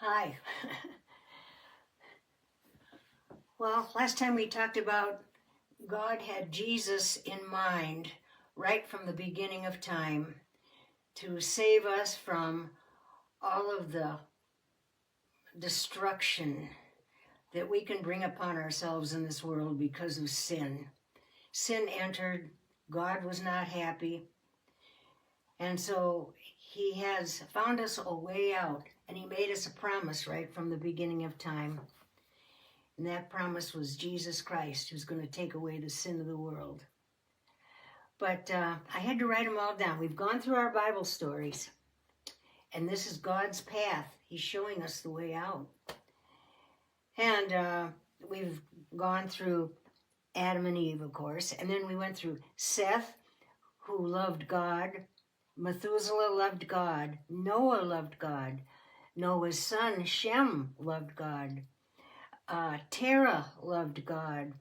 Hi. Well, last time we talked about God had Jesus in mind right from the beginning of time to save us from all of the destruction that we can bring upon ourselves in this world because of sin. Sin entered, God was not happy, and so He has found us a way out, and He made us a promise right from the beginning of time. And that promise was Jesus Christ, who's going to take away the sin of the world. But I had to write them all down. We've gone through our Bible stories, and this is God's path. He's showing us the way out. And we've gone through Adam and Eve, of course, and then we went through Seth, who loved God. Methuselah loved God. Noah loved God. Noah's son, Shem, loved God. Terah loved God,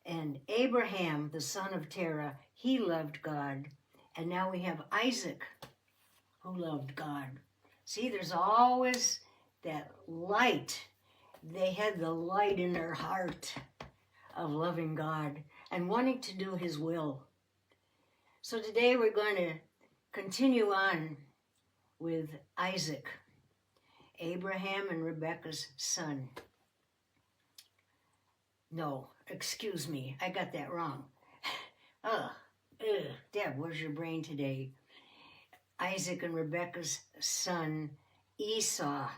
and Abraham, the son of Terah, he loved God. And now we have Isaac, who loved God. See, there's always that light. They had the light in their heart of loving God and wanting to do His will. So today we're going to continue on with Isaac, Abraham and Rebekah's son. No, excuse me, I got that wrong. Deb, where's your brain today? Isaac and Rebekah's son, Esau.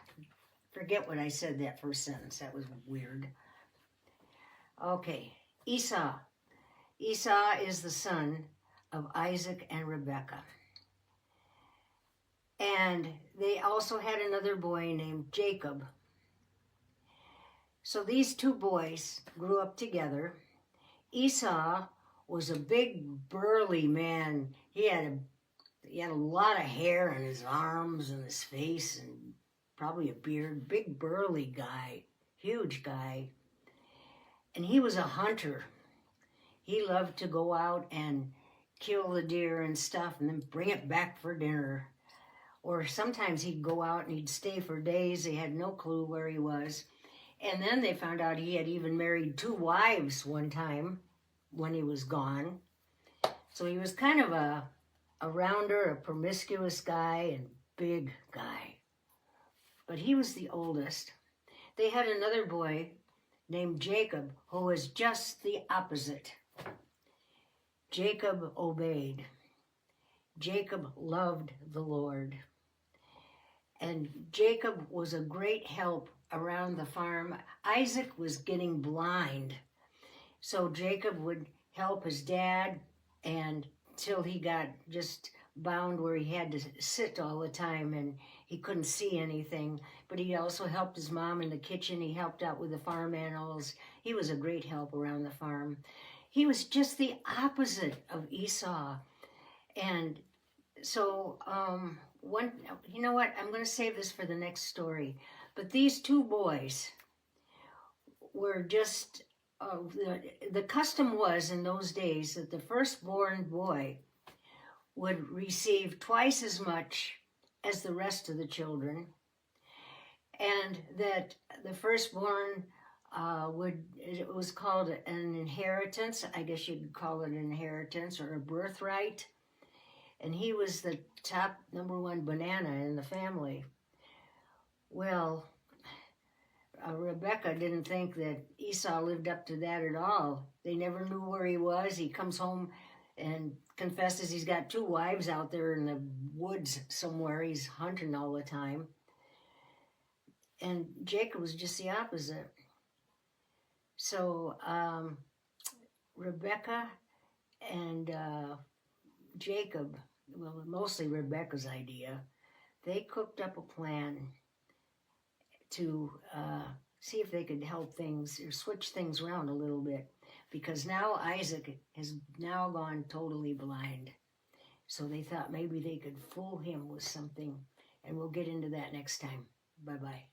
Forget what I said that first sentence, that was weird. Okay, Esau. Esau is the son of Isaac and Rebekah. And they also had another boy named Jacob. So these two boys grew up together. Esau was a big, burly man. He had a lot of hair on his arms and his face and probably a beard. Big, burly guy, huge guy. And he was a hunter. He loved to go out and kill the deer and stuff and then bring it back for dinner. Or sometimes he'd go out and he'd stay for days. They had no clue where he was. And then they found out he had even married 2 wives one time when he was gone. So he was kind of a rounder, a promiscuous guy and big guy. But he was the oldest. They had another boy named Jacob who was just the opposite. Jacob obeyed. Jacob loved the Lord. And Jacob was a great help around the farm. Isaac was getting blind. So Jacob would help his dad until he got just bound where he had to sit all the time and he couldn't see anything. But he also helped his mom in the kitchen. He helped out with the farm animals. He was a great help around the farm. He was just the opposite of Esau. And so, you know what? I'm going to save this for the next story. But these 2 boys were just, the custom was in those days that the firstborn boy would receive twice as much as the rest of the children. And that the firstborn it was called an inheritance. I guess you'd call it an inheritance or a birthright. And he was the top #1 banana in the family. Well, Rebekah didn't think that Esau lived up to that at all. They never knew where he was. He comes home and confesses he's got 2 wives out there in the woods somewhere. He's hunting all the time. And Jacob was just the opposite. So Rebekah and Jacob, well, mostly Rebekah's idea, they cooked up a plan to see if they could help things or switch things around a little bit, because now Isaac has now gone totally blind. So they thought maybe they could fool him with something, and we'll get into that next time. Bye-bye.